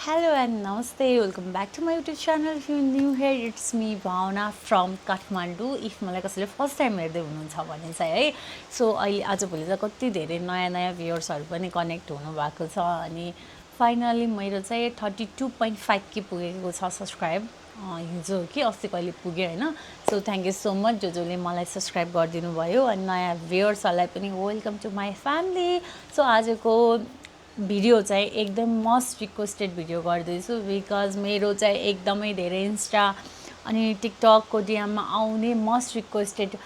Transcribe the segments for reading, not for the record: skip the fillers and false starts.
Hello and namaste. Welcome back to my YouTube channel. If you're new here, it's me Bhavna from Kathmandu. If मलाई कसैले first time हेर्दै हुनुहुन्छ भने चाहिँ है सो अहिले आजभोलि त कति धेरै नयाँ भ्युअर्सहरू पनि कनेक्ट हुनुभएको छ अनि फाइनली मेरो चाहिँ 32.5 के पुगेको छ सब्स्क्राइब हिजो कि अस्ति कहिले पुग्यो हैन so thank you so much जसले मलाई सब्स्क्राइब गरिदिनु भयो अनि नयाँ भ्युअर्सहरूलाई पनि welcome to my family so आजको भिडियो चाहिँ एकदम मोस्ट रिक्वेस्टेड भिडियो गर्दैछु बिकज मेरो चाहिँ एकदमै धेरै इन्स्टा अनि टिकटकको डिएममा आउने मोस्ट रिक्वेस्टेड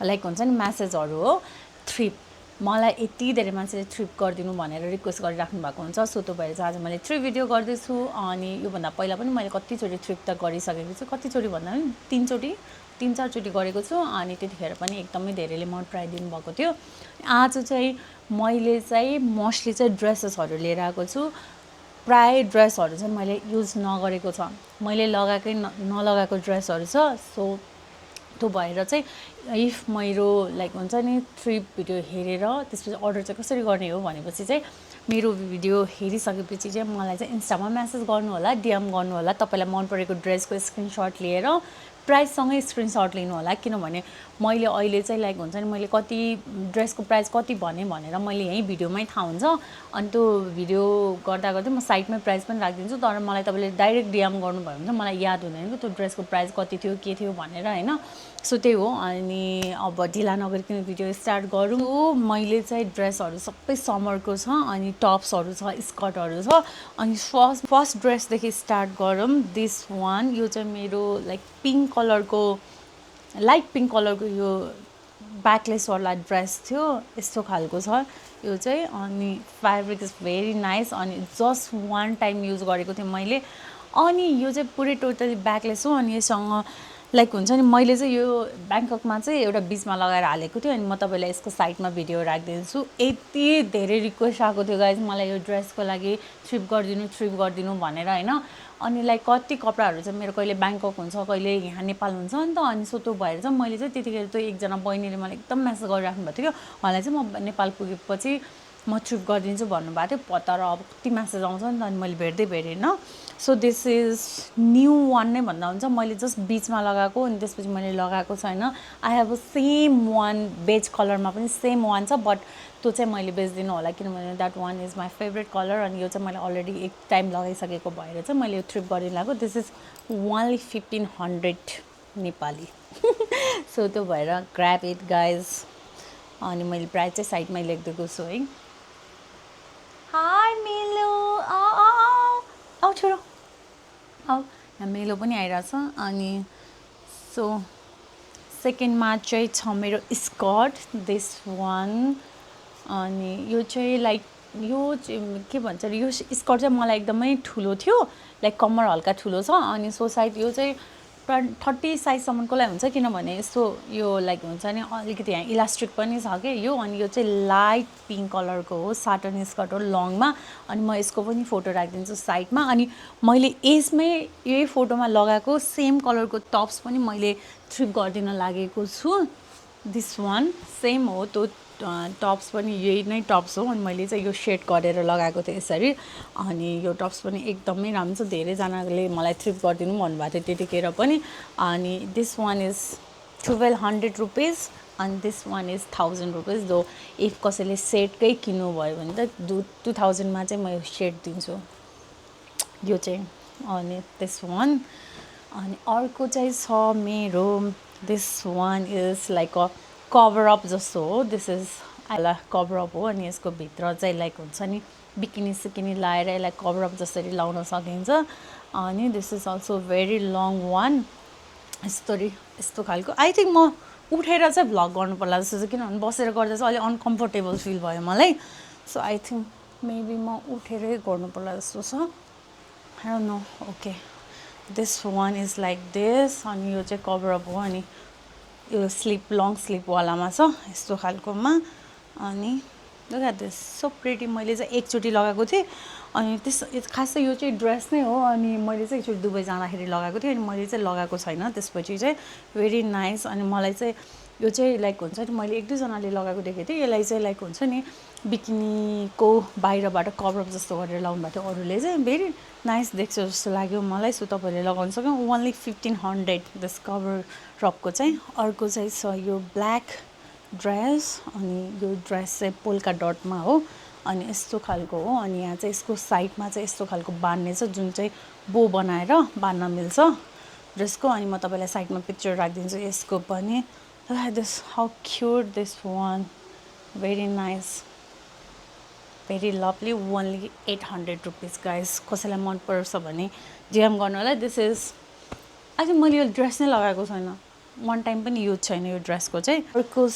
लाइक हुन्छ नि म्यासेजहरू हो ट्रिप मलाई यति धेरै मान्छेले ट्रिप गरिदिनु भनेर रिक्वेस्ट गरिराख्नु भएको हुन्छ सो त्यो भएर चाहिँ आज मैले ट्रिप भिडियो गर्दैछु अनि योभन्दा पहिला पनि मैले कतिचोटि ट्रिप त गरिसकेको छु कतिचोटि भन्दा पनि तीन चारचोटि गरेको छु अनि त्यतिखेर पनि एकदमै धेरैले मन पराइदिनु भएको थियो आज चाहिँ मैले चाहिँ मोस्टली चाहिँ ड्रेसेसहरू लिएर आएको छु प्राय ड्रेसहरू चाहिँ मैले युज नगरेको छ मैले लगाएकै नलगाएको ड्रेसहरू छ सो त्यो भएर चाहिँ इफ मेरो लाइक हुन्छ नि ट्रिप भिडियो हेरेर त्यसपछि अर्डर चाहिँ कसरी गर्ने हो भनेपछि चाहिँ मेरो भिडियो हेरिसकेपछि चाहिँ मलाई चाहिँ इन्स्टामा मेसेज गर्नु होला डिएम गर्नु होला तपाईलाई मन परेको ड्रेसको स्क्रिनशट लिएर प्राइससँगै स्क्रिनशट लिनु होला किनभने मैले अहिले चाहिँ लाइक हुन्छ नि मैले कति ड्रेसको प्राइस कति भनेर मैले यही भिडियोमै थाहा हुन्छ अनि त्यो भिडियो गर्दा गर्दै म साइटमै प्राइस पनि राखिदिन्छु तर मलाई तपाईँले डाइरेक्ट डिएम गर्नुभयो भने चाहिँ मलाई याद हुँदैन कि त्यो ड्रेसको प्राइस कति थियो के थियो भनेर हैन सो त्यही हो अनि अब ढिला नगरिकन भिडियो स्टार्ट गरौँ मैले चाहिँ ड्रेसहरू सबै समरको छ अनि टप्सहरू छ स्कर्टहरू छ अनि फर्स्ट ड्रेसदेखि स्टार्ट गरौँ दिस वान यो चाहिँ मेरो लाइक पिङ्क कलरको लाइट पिङ्क कलरको यो ब्याकलेसवाला ड्रेस थियो यस्तो खालको छ यो चाहिँ अनि फेब्रिक इज भेरी नाइस अनि जस्ट वान टाइम युज गरेको थिएँ मैले अनि यो चाहिँ पुरै टोटली ब्याकलेस हो अनि यससँग लाइक हुन्छ नि मैले चाहिँ यो ब्याङ्ककमा चाहिँ एउटा बिचमा लगाएर हालेको थियो अनि म तपाईँलाई यसको साइडमा भिडियो राखिदिन्छु यति धेरै रिक्वेस्ट आएको थियो गाइज मलाई यो ड्रेसको लागि ट्रिप गरिदिनु भनेर हैन अनि लाइक कति कपडाहरू चाहिँ मेरो कहिले ब्याङ्कक हुन्छ कहिले यहाँ नेपाल हुन्छ नि त अनि सो त्यो भएर चाहिँ मैले चाहिँ त्यतिखेर त्यो एकजना बहिनीले मलाई एकदम मेसेज गरिराख्नु भएको थियो उहाँलाई चाहिँ म नेपाल पुगेपछि म ट्रिप गरिदिन्छु भन्नुभएको थियो तर अब कति मेसेज आउँछ नि त अनि मैले भेट्दैन so this is new one नै भन्दा हुन्छ मैले जस्ट बिचमा लगाएको अनि त्यसपछि मैले लगाएको छैन I have a same one beige कलरमा पनि सेम वान छ बट त्यो चाहिँ मैले बेच्दिनँ होला किनभने that one is my favourite colour अनि यो चाहिँ मैले अलरेडी एक टाइम लगाइसकेको भएर चाहिँ मैले यो ट्रिप गरिदिनु लागेको this is only 1500 Nepali so त्यो भएर ग्र्याब इट गाइज अनि मैले प्राइस चाहिँ साइडमै लेखिदिएको छु है हाई मेलो आऊ छोरो आऊ यहाँ मेलो पनि आइरहेछ अनि सो सेकेन्डमा चाहिँ छ मेरो स्कर्ट दिस वान अनि यो चाहिँ लाइक यो के भन्छ यो स्कर्ट चाहिँ मलाई एकदमै ठुलो थियो लाइक कम्मर हल्का ठुलो छ अनि सो सायद यो चाहिँ 30 साइजसम्मको लागि हुन्छ किनभने यस्तो यो लाइक हुन्छ नि अलिकति यहाँ इलास्टिक पनि छ कि यो अनि यो चाहिँ लाइट पिङ्क कलरको हो साटन स्कर्ट हो लङमा अनि म यसको पनि फोटो राखिदिन्छु साइडमा अनि मैले यसमै यही फोटोमा लगाएको सेम कलरको टप्स पनि मैले ट्रिप गरिदिन लागेको छु दिस वान सेम हो त्यो टप्स पनि यही नै टप्स हो अनि मैले चाहिँ यो सेट गरेर लगाएको थिएँ यसरी अनि यो टप्स पनि एकदमै राम्रो छ धेरैजनाले मलाई ट्रिप गरिदिनु भन्नुभएको थियो त्यतिखेर पनि अनि दिस वान इज 1200 रुपिज अनि दिस वान इज 1000 रुपिज दो इफ कसैले सेटकै किन्नुभयो भने त 2000मा चाहिँ म यो सेट दिन्छु यो चाहिँ अनि दिस वान अनि अर्को चाहिँ छ मेरो this one is like a cover up जस्तो हो दिस इज आइला कभर अप हो अनि यसको भित्र चाहिँ लाइक हुन्छ नि बिकिनी सिकिनी लाएर यसलाई कभर अप जसरी लाउन सकिन्छ अनि this is also very long one यस्तो खालको आई थिङ्क म उठेर चाहिँ भ्लग गर्नु पर्ला जस्तो छ किनभने बसेर गर्दा चाहिँ अलिक अनकम्फर्टेबल फिल भयो मलाई सो आई थिङ्क मेबी म उठेरै गर्नु पर्ला जस्तो छ I don't know okay this one is like this अनि यो चाहिँ कभर अप हो अनि यो स्लिप लङ स्लिपवालामा छ यस्तो खालकोमा अनि look at this so pretty मैले चाहिँ एकचोटि लगाएको थिएँ अनि खास चाहिँ यो चाहिँ ड्रेस नै हो अनि मैले चाहिँ एकचोटि दुबई जाँदाखेरि लगाएको थिएँ अनि मैले चाहिँ लगाएको छैन त्यसपछि चाहिँ भेरी नाइस अनि मलाई चाहिँ यो चाहिँ लाइक हुन्छ नि मैले एक दुईजनाले लगाएको देखेको थिएँ यसलाई चाहिँ लाइक हुन्छ नि बिकिनीको बाहिरबाट कभर जस्तो गरेर लाउनु भएको थियो अरूले चाहिँ भेरी नाइस देख्छ जस्तो लाग्यो मलाई सो तपाईँहरूले लगाउन सक्यो ओन्ली 1500 दिस कभर टपको चाहिँ अर्को चाहिँ छ यो ब्ल्याक ड्रेस अनि यो ड्रेस चाहिँ पोल्का डटमा हो अनि यस्तो खालको हो अनि यहाँ चाहिँ यसको साइडमा चाहिँ यस्तो खालको बान्ने छ जुन चाहिँ बो बनाएर बान्न मिल्छ ड्रेसको अनि म तपाईँलाई साइडमा पिक्चर राखिदिन्छु यसको पनि this how cute this one very nice very lovely only 800 rupees guys कसैलाई मन पर्छ भने डिएम गर्नु होला दिस इज अहिले मैले यो ड्रेस नै लगाएको छैन वान टाइम पनि युज छैन यो ड्रेसको चाहिँ अर्को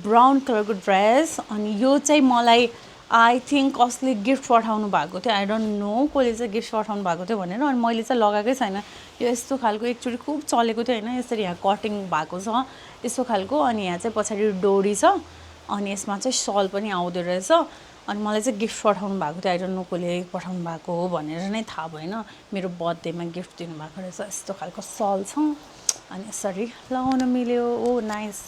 ब्राउन कलरको ड्रेस अनि यो चाहिँ मलाई आई थिङ्क कसले गिफ्ट पठाउनु भएको थियो आई डोन्ट नो कसले चाहिँ गिफ्ट पठाउनु भएको थियो भनेर अनि मैले चाहिँ लगाएकै छैन यो यस्तो खालको एकचोटि खुब चलेको थियो होइन यसरी यहाँ कटिङ भएको छ यस्तो खालको अनि यहाँ चाहिँ पछाडि डोरी छ अनि यसमा चाहिँ सल पनि आउँदो रहेछ अनि मलाई चाहिँ गिफ्ट पठाउनु भएको थियो आई डोन्ट नो कसले पठाउनु भएको हो भनेर नै थाहा भएन मेरो बर्थडेमा गिफ्ट दिनुभएको रहेछ यस्तो खालको सल छ अनि यसरी लगाउन मिल्यो ओ नाइस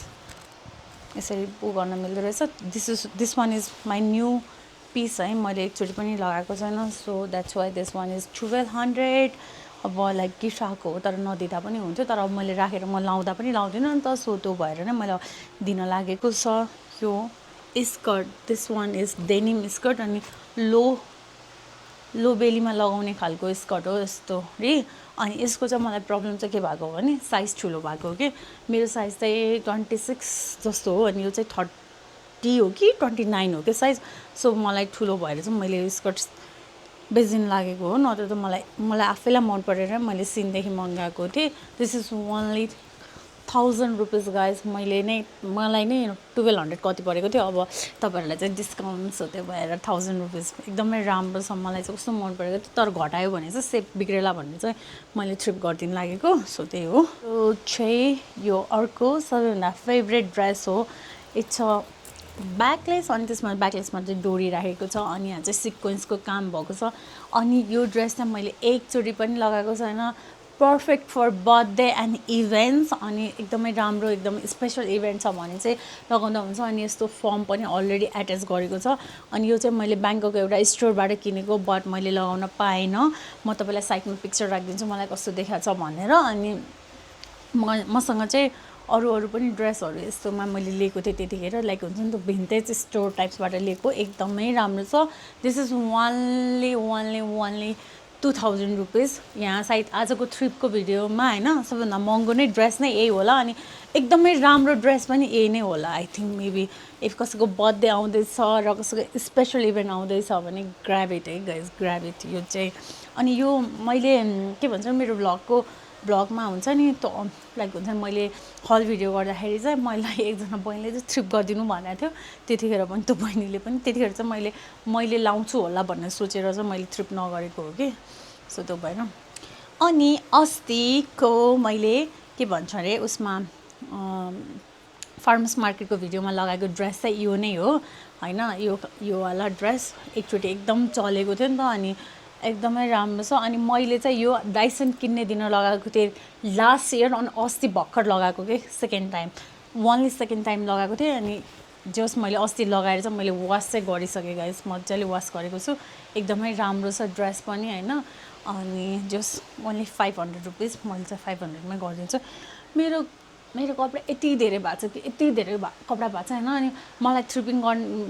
यसरी उ गर्न मिल्दो रहेछ this one is my new piece है मैले एकचोटि पनि लगाएको छैन so that's why this one is 1200 अब लाइक गिफ्ट आएको हो तर नदिँदा पनि हुन्थ्यो तर अब मैले राखेर म लाउँदा पनि लाउँदिनँ नि त सो त्यो भएर नै मैले दिन लागेको छ यो skirt this one is denim skirt अनि लो बेलीमा लगाउने खालको स्कर्ट हो यस्तो रे अनि यसको चाहिँ मलाई प्रब्लम चाहिँ के भएको हो भने साइज ठुलो भएको हो कि मेरो साइज चाहिँ 26 जस्तो हो अनि यो चाहिँ 30 हो कि 29 हो कि साइज सो मलाई ठुलो भएर चाहिँ मैले यो स्कर्ट बेचिन लागेको हो न त मलाई आफैलाई मन परेर मैले सिनदेखि मगाएको थिएँ this is only 1000 rupees guys मलाई नै 1200 कति परेको थियो अब तपाईँहरूलाई चाहिँ डिस्काउन्ट छ त्यो भएर 1000 रुपिस एकदमै राम्रो छ मलाई चाहिँ कस्तो मन परेको थियो तर घटायो भने चाहिँ सेप बिग्रेला भन्ने चाहिँ मैले ट्रिप गरिदिनु लागेको सो त्यही हो यो चाहिँ यो अर्को सबैभन्दा फेभरेट ड्रेस हो इट्स ब्याकलेस अनि त्यसमा ब्याकलेसमा चाहिँ डोरी राखेको छ अनि यहाँ चाहिँ सिक्वेन्सको काम भएको छ अनि यो ड्रेस चाहिँ मैले एकचोटि पनि लगाएको छैन perfect for birthday and events अनि एकदमै राम्रो एकदम स्पेसल इभेन्ट छ भने चाहिँ लगाउँदा हुन्छ अनि यस्तो फर्म पनि अलरेडी एट्याच गरेको छ अनि यो चाहिँ मैले ब्याङ्कको एउटा स्टोरबाट किनेको बट मैले लगाउन पाएन म तपाईँलाई साइडमा पिक्चर राखिदिन्छु मलाई कस्तो देखाएको छ भनेर अनि मसँग चाहिँ अरू पनि ड्रेसहरू यस्तोमा मैले लिएको थिएँ त्यतिखेर लाइक हुन्छ नि त भिन्टेज स्टोर टाइप्सबाट लिएको एकदमै राम्रो छ दिस इज ओन्ली 2000 रुपिस यहाँ सायद आजको ट्रिपको भिडियोमा होइन सबैभन्दा महँगो नै ड्रेस नै यही होला अनि एकदमै राम्रो ड्रेस पनि यही नै होला आई थिङ्क मेबी इफ कसैको बर्थडे आउँदैछ र कसैको स्पेसल इभेन्ट आउँदैछ भने ग्र्याब इट है गाइज ग्र्याब इट यो चाहिँ अनि यो मैले के भन्छ मेरो ब्लगमा हुन्छ नि त्यो लाइक हुन्छ नि मैले हल भिडियो गर्दाखेरि चाहिँ मलाई एकजना बहिनीले चाहिँ ट्रिप गरिदिनु भनेको थियो त्यतिखेर पनि त्यो बहिनीले पनि त्यतिखेर चाहिँ मैले लाउँछु होला भनेर सोचेर चाहिँ मैले ट्रिप नगरेको हो कि सो त्यो भएर अनि अस्तिको मैले के भन्छ अरे उसमा फार्मर्स मार्केटको भिडियोमा लगाएको ड्रेस चाहिँ यो नै हो होइन यो वाला ड्रेस एकचोटि एकदम चलेको थियो नि त अनि एकदमै राम्रो छ अनि मैले चाहिँ यो डाइसन किन्ने दिन लगाएको थिएँ लास्ट इयर अनि अस्ति भर्खर लगाएको के सेकेन्ड टाइम लगाएको थिएँ अनि जस मैले अस्ति लगाएर चाहिँ मैले वास चाहिँ गरिसकेँ गाइस मजाले वास गरेको छु एकदमै राम्रो छ ड्रेस पनि होइन अनि जस ओन्ली 500 रुपिस मैले चाहिँ 500 मै गरिदिन्छु मेरो कपडा यति धेरै भएको छ कि यति धेरै कपडा भएको छ होइन अनि मलाई ट्रिपिङ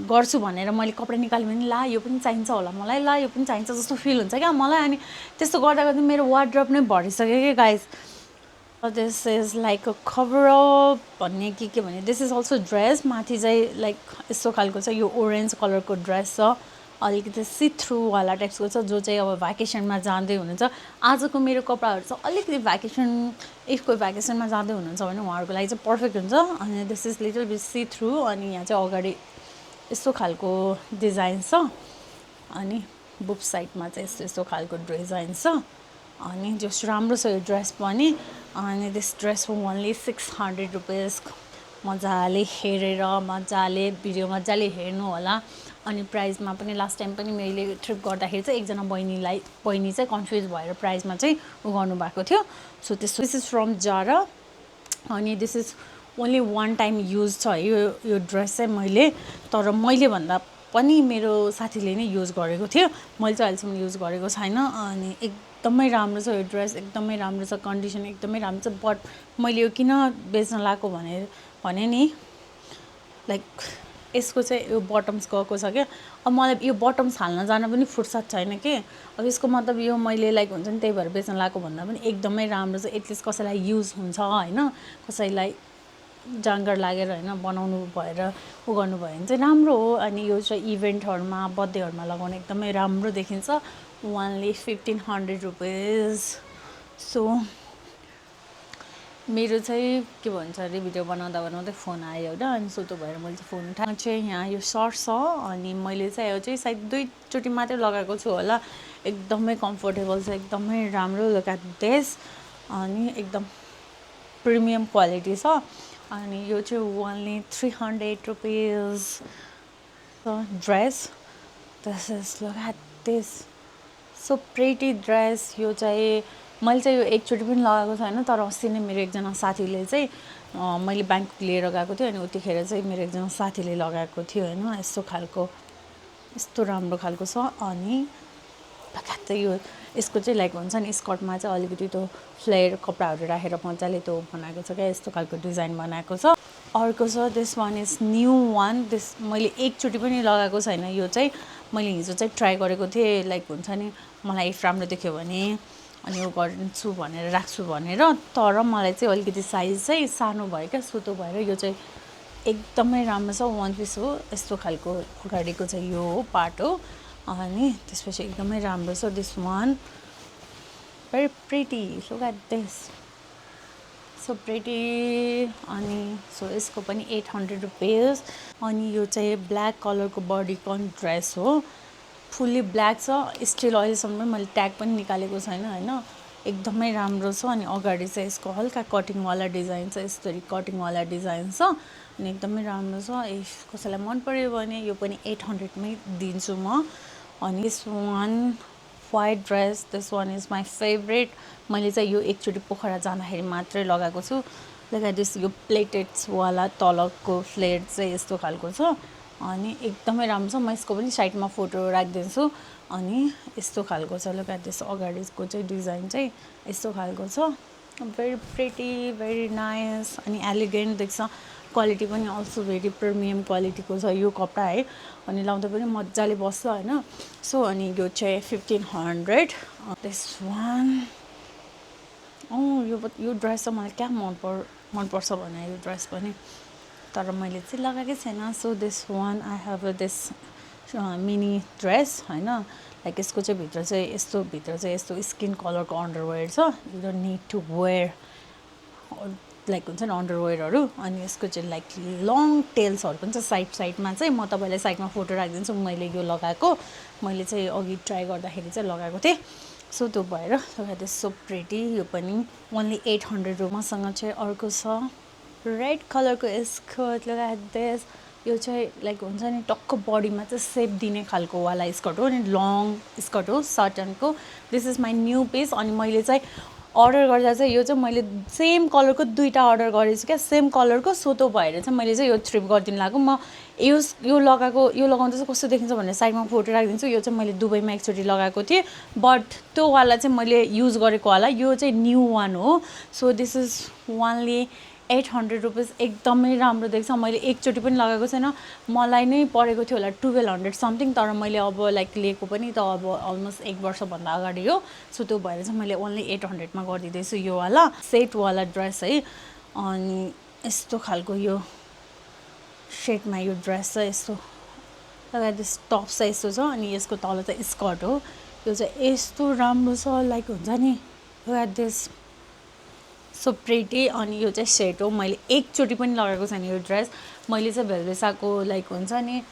गर्छु भनेर मैले कपडा निकाल्यो भने ला यो पनि चाहिन्छ होला मलाई ला यो पनि चाहिन्छ जस्तो फिल हुन्छ क्या मलाई अनि त्यस्तो गर्दा गर्दा मेरो वार्डरोब नै भरिसक्यो कि guys this is like a cover up भन्ने के भने दिस इज अल्सो ड्रेस माथि चाहिँ लाइक यस्तो खालको चाहिँ यो ओरेन्ज कलरको ड्रेस छ अलिकति सी थ्रुवाला टाइप्सको छ जो चाहिँ अब भ्याकेसनमा जाँदै हुनुहुन्छ आजको मेरो कपडाहरू चाहिँ अलिकति भ्याकेसन इफ कोही भ्याकेसनमा जाँदै हुनुहुन्छ भने उहाँहरूको लागि चाहिँ पर्फेक्ट हुन्छ अनि this is little beet see through अनि यहाँ चाहिँ अगाडि यस्तो खालको डिजाइन छ अनि बुक साइडमा चाहिँ यस्तो खालको डिजाइन छ अनि जस राम्रो छ यो ड्रेस पनि अनि दिस ड्रेस ओन्ली 600 रुपिस मजाले हेरेर मजाले भिडियो मजाले हेर्नु होला अनि प्राइसमा पनि लास्ट टाइम पनि मैले ट्रिप गर्दाखेरि चाहिँ एकजना बहिनी चाहिँ कन्फ्युज भएर प्राइसमा चाहिँ उ गर्नुभएको थियो so this is from Zara अनि this is only one time use छ है यो ड्रेस चाहिँ मैले, तर मैले भन्दा पनि मेरो साथीले नै युज गरेको थियो, मैले चाहिँ अहिलेसम्म युज गरेको छैन। अनि एकदमै राम्रो छ यो ड्रेस, एकदमै राम्रो छ, कन्डिसन एकदमै राम्रो छ। बट मैले यो किन बेच्न लगाएको भने नि लाइक यसको चाहिँ यो बटम्स गएको छ क्या। अब मलाई यो बटम्स हाल्न जान पनि फुर्सद छैन कि। अब यसको मतलब यो मैले लाइक हुन्छ नि त्यही भएर बेच्न लगाएको भन्दा पनि एकदमै राम्रो छ। एटलिस्ट कसैलाई युज हुन्छ होइन, कसैलाई जाँगर लागेर होइन बनाउनु भएर उ गर्नुभयो भने चाहिँ राम्रो हो। अनि यो चाहिँ इभेन्टहरूमा बर्थडेहरूमा लगाउन एकदमै राम्रो देखिन्छ। Only 1500 rupees. सो मेरो चाहिँ के भन्छ अरे भिडियो बनाउँदा बनाउँदै फोन आयो होइन, अनि सो त्यो भएर मैले चाहिँ फोन उठाएको चाहिँ यहाँ यो सर्ट छ। अनि मैले चाहिँ यो चाहिँ सायद 2 चोटि मात्रै लगाएको छु होला। एकदमै कम्फोर्टेबल छ, एकदमै राम्रो। Look at this. अनि एकदम प्रिमियम क्वालिटी छ। अनि यो चाहिँ only 300 rupees dress. This is look at this, so pretty dress. यो चाहिँ मैले चाहिँ यो एकचोटि पनि लगाएको छैन, तर अस्ति नै मेरो एकजना साथीले चाहिँ मैले ब्याङ्क लिएर गएको थिएँ, अनि उतिखेर चाहिँ मेरो एकजना साथीले लगाएको थियो होइन। यस्तो खालको, यस्तो राम्रो खालको छ। अनि चाहिँ यो यसको चाहिँ लाइक हुन्छ नि स्कर्टमा चाहिँ अलिकति त्यो फ्लेयर कपडाहरू राखेर मजाले त्यो बनाएको छ क्या, यस्तो खालको डिजाइन बनाएको छ। अर्को छ this one is new one. This मैले एकचोटि पनि लगाएको छैन। यो चाहिँ मैले हिजो चाहिँ ट्राई गरेको थिएँ, लाइक हुन्छ नि मलाई इफ राम्रो देख्यो भने अनि यो गर्छु भनेर राख्छु भनेर, तर मलाई चाहिँ अलिकति साइज चाहिँ सानो भयो क्या, सो त्यो भएर यो चाहिँ एकदमै राम्रो छ। वान पिस हो, यस्तो खालको अगाडिको चाहिँ यो हो पार्ट हो, अनि त्यसपछि एकदमै राम्रो छ। This one very pretty, look at this, so pretty. अनि सो यसको पनि 800 रुपिज। अनि यो चाहिँ ब्ल्याक कलरको बडीकन ड्रेस हो, फुल्ली ब्ल्याक छ। स्टिल अहिलेसम्म मैले ट्याग पनि निकालेको छैन होइन, एकदमै राम्रो छ। अनि अगाडि चाहिँ यसको हल्का कटिङवाला डिजाइन छ, यस्तरी कटिङवाला डिजाइन छ, अनि एकदमै राम्रो छ। इफ कसैलाई मन पर्यो भने यो पनि 800 मै दिन्छु म। अनि this one white dress, this one is my favourite. मैले चाहिँ यो एकचोटि पोखरा जाँदाखेरि मात्रै लगाएको छु। लगाइ दिस यो प्लेटेड्सवाला तलको फ्लेयर चाहिँ यस्तो खालको छ, अनि एकदमै राम्रो छ। म यसको पनि साइडमा फोटो राखिदिन्छु। अनि यस्तो खालको छ, लुक एट दिस। अगाडिको चाहिँ डिजाइन चाहिँ यस्तो खालको छ, भेरी प्रिटी, भेरी नाइस, अनि एलिगेन्ट देख्छ। क्वालिटी पनि अल्सो भेरी प्रिमियम क्वालिटीको छ यो कपडा है, अनि लाउँदा पनि मजाले बस्छ होइन। सो अनि यो चाहिँ 1500। दिस वान, यो ड्रेस चाहिँ मलाई क्या मनपर्छ भने यो ड्रेस पनि, तर मैले चाहिँ लगाएकै छैन। So this one I have this mini dress होइन, लाइक यसको चाहिँ भित्र चाहिँ यस्तो स्किन कलरको अन्डरवेयर छ। You don't need to wear like हुन्छ नि अन्डरवेयरहरू। अनि यसको चाहिँ लाइक लङ टेल्सहरू पनि छ साइडमा चाहिँ। म तपाईँलाई साइडमा फोटो राखिदिन्छु। मैले यो लगाएको, मैले चाहिँ अघि ट्राई गर्दाखेरि चाहिँ लगाएको थिएँ। सो त्यो भएर लगाइदिएँ, सो प्रिटी। यो पनि ओन्ली 800 रुपियाँ। मसँग चाहिँ अर्को छ रेड कलरको स्कर्ट, लगाइ दिस। यो चाहिँ लाइक हुन्छ नि टक्क बडीमा चाहिँ सेप दिने खालको वाला स्कर्ट हो, अनि लङ स्कर्ट हो सर्टनको। This is my new piece. अनि मैले चाहिँ अर्डर गर्दा चाहिँ यो चाहिँ मैले सेम कलरको 2टा अर्डर गरेको छु क्या, सेम कलरको। सो त्यो भएर चाहिँ मैले चाहिँ यो थ्रिप गरिदिनु लागेको। म यो लगाउँदा चाहिँ कस्तो देखिन्छ भनेर साइडमा फोटो राखिदिन्छु। यो चाहिँ मैले दुबईमा एकचोटि लगाएको थिएँ, बट त्यो वाला चाहिँ मैले युज गरेको वाला, यो चाहिँ न्यू वान हो। So this is only 800 rupees. एकदमै राम्रो देख्छ। मैले एकचोटि पनि लगाएको छैन, मलाई नै परेको थियो होला 1200 समथिङ, तर मैले अब लाइक लिएको पनि त अब अलमोस्ट 1 वर्षभन्दा अगाडि हो। सो त्यो भएर चाहिँ मैले ओन्ली 800 मा गरिदिँदैछु यो वाला सेटवाला ड्रेस है। अनि यस्तो खालको यो सेटमा यो ड्रेस चाहिँ यस्तो लगाइ दिस। टप चाहिँ यस्तो छ, अनि यसको तल चाहिँ स्कर्ट हो। यो चाहिँ यस्तो राम्रो छ, लाइक हुन्छ नि लगाइ दिस, सो प्रिटी। अनि यो चाहिँ सेट हो। मैले एकचोटि पनि लगाएको छैन यो ड्रेस। मैले चाहिँ भेलभेसाको लाइक हुन्छ नि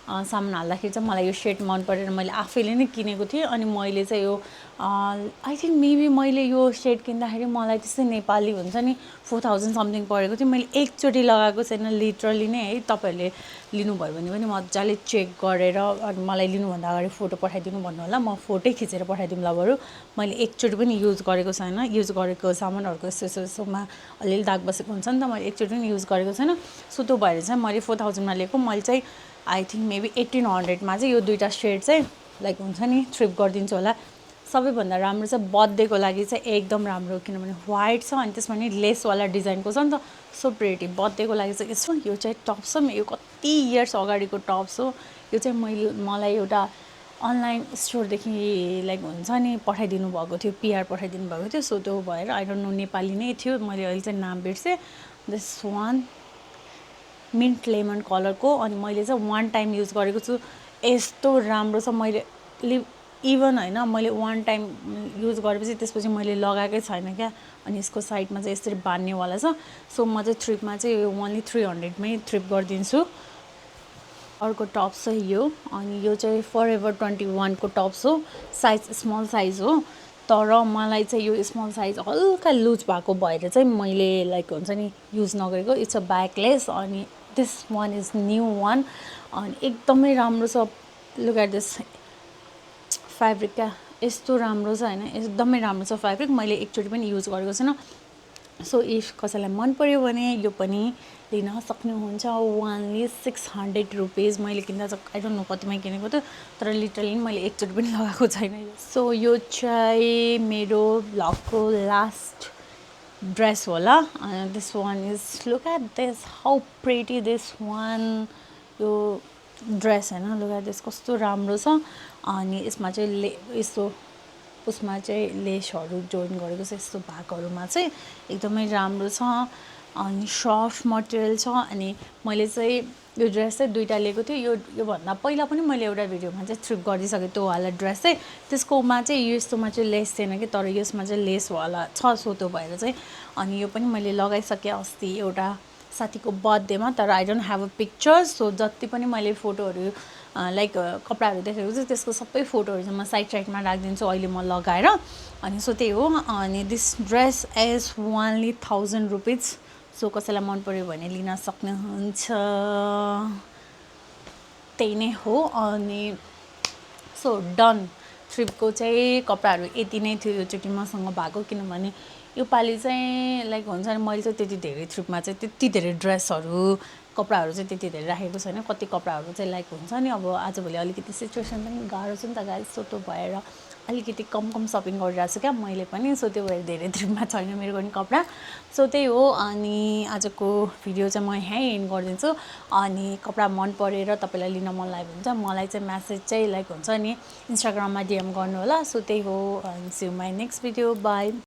सामान हाल्दाखेरि चाहिँ मलाई यो सेट मन परेर मैले आफैले नै किनेको थिएँ अनि मैले चाहिँ यो आई थिङ्क मेबी मैले यो सेट किन्दाखेरि मलाई त्यस्तै नेपाली हुन्छ नि 4000 समथिङ परेको थियो मैले एकचोटि लगाएको छैन लिटरली नै है तपाईँहरूले लिनुभयो भने पनि मजाले चेक गरेर अनि मलाई लिनुभन्दा अगाडि फोटो पठाइदिनु भन्नु होला म फोटै खिचेर पठाइदिउँला बरु मैले एकचोटि पनि युज गरेको छैन युज गरेको सामानहरूको यसोमा अलिअलि दाग बसेको हुन्छ नि त मैले एकचोटि पनि युज गरेको छैन सो त्यो भएर चाहिँ मैले 4000मा लिएको मैले चाहिँ आई थिङ्क मेबी 1800मा चाहिँ यो दुईवटा सेट चाहिँ लाइक हुन्छ नि थ्रिफ्ट गरिदिन्छु होला सबैभन्दा राम्रो चाहिँ बर्थडेको लागि चाहिँ एकदम राम्रो किनभने व्हाइट छ अनि त्यसमा नि लेसवाला डिजाइनको छ नि त सो प्रेटी बर्थडेको लागि चाहिँ यसो यो चाहिँ टप्स हो यो कति इयर्स अगाडिको टप्स हो यो चाहिँ मलाई एउटा अनलाइन स्टोरदेखि लाइक हुन्छ नि पठाइदिनु भएको थियो पिआर पठाइदिनु भएको थियो सो त्यो भएर आई डोन्ट नो नेपाली नै थियो मैले अहिले चाहिँ नाम बिर्सेँ दिस वान मिन्ट लेमन कलरको अनि मैले चाहिँ वान टाइम युज गरेको छु यस्तो राम्रो छ मैले इभन होइन मैले वान टाइम युज गरेपछि त्यसपछि मैले लगाएकै छैन क्या अनि यसको साइडमा चाहिँ यसरी बान्नेवाला छ सो म चाहिँ थ्रिपमा चाहिँ यो ओन्ली 300मै थ्रिप गरिदिन्छु अर्को टप्स चाहिँ यो अनि यो चाहिँ फरएभर 21को टप्स हो साइज स्मल साइज हो तर मलाई चाहिँ यो स्मल साइज हल्का लुज भएको भएर चाहिँ मैले लाइक हुन्छ नि युज नगरेको इट्स अ ब्याकलेस अनि this one is new one अनि एकदमै राम्रो छ लुक एट दिस फ्याब्रिक क्या यस्तो राम्रो छ होइन एकदमै राम्रो छ फ्याब्रिक मैले एकचोटि पनि युज गरेको छैन सो इफ कसैलाई मन पर्यो भने यो पनि लिन सक्नुहुन्छ ओन्ली 600 रुपिज मैले किन्दा चाहिँ आई डोन्ट नो कतिमा किनेको थियो तर लिटरली मैले एकचोटि पनि लगाएको छैन सो यो चाहिँ मेरो भ्लगको लास्ट ड्रेस होला this one is look at this how pretty this one यो ड्रेस होइन लुक एट दिस कस्तो राम्रो छ अनि यसमा चाहिँ यस्तो उसमा चाहिँ लेसहरू जोइन गरेको छ यस्तो भागहरूमा चाहिँ एकदमै राम्रो छ अनि सफ्ट मटेरियल छ अनि मैले चाहिँ यो ड्रेस चाहिँ दुईवटा लिएको थिएँ योभन्दा पहिला पनि मैले एउटा भिडियोमा चाहिँ थ्रिप गरिदिइसकेँ त्यो वाला ड्रेस चाहिँ त्यसकोमा चाहिँ यस्तोमा चाहिँ लेस थिएन कि तर यसमा चाहिँ लेसवाला छ सो त्यो भएर चाहिँ अनि यो पनि मैले लगाइसकेँ अस्ति एउटा साथीको बर्थडेमा तर I don't have a picture so जति पनि मैले फोटोहरू लाइक कपडाहरू देखेको छु त्यसको सबै फोटोहरू चाहिँ म साइडमा राखिदिन्छु अहिले म लगाएर अनि सो त्यही हो अनि this dress is only 1000 rupees so कसैलाई मन पर्यो भने लिन सक्नुहुन्छ त्यही नै हो अनि सो डन थ्रिपको चाहिँ कपडाहरू यति नै थियो योचोटि मसँग भएको किनभने योपालि चाहिँ लाइक हुन्छ नि मैले चाहिँ त्यति धेरै थ्रिपमा चाहिँ त्यति धेरै ड्रेसहरू कपडाहरू चाहिँ त्यति धेरै राखेको छैन कति कपडाहरू चाहिँ लाइक हुन्छ नि अब आजभोलि अलिकति सिचुएसन पनि गाह्रो छ नि त गाइस सो त्यो भएर अलिकति कम सपिङ गरिरहेको छु क्या मैले पनि सो त्यो भएर धेरै थ्रिपमा छैन मेरो पनि कपडा सो त्यही हो अनि आजको भिडियो चाहिँ म यहीँ एन्ड गरिदिन्छु अनि कपडा मन परेर तपाईँलाई लिन मन लाग्यो भने चाहिँ मलाई चाहिँ म्यासेज चाहिँ लाइक हुन्छ नि इन्स्टाग्राममा डिएम गर्नु होला सो त्यही हो see you my next video by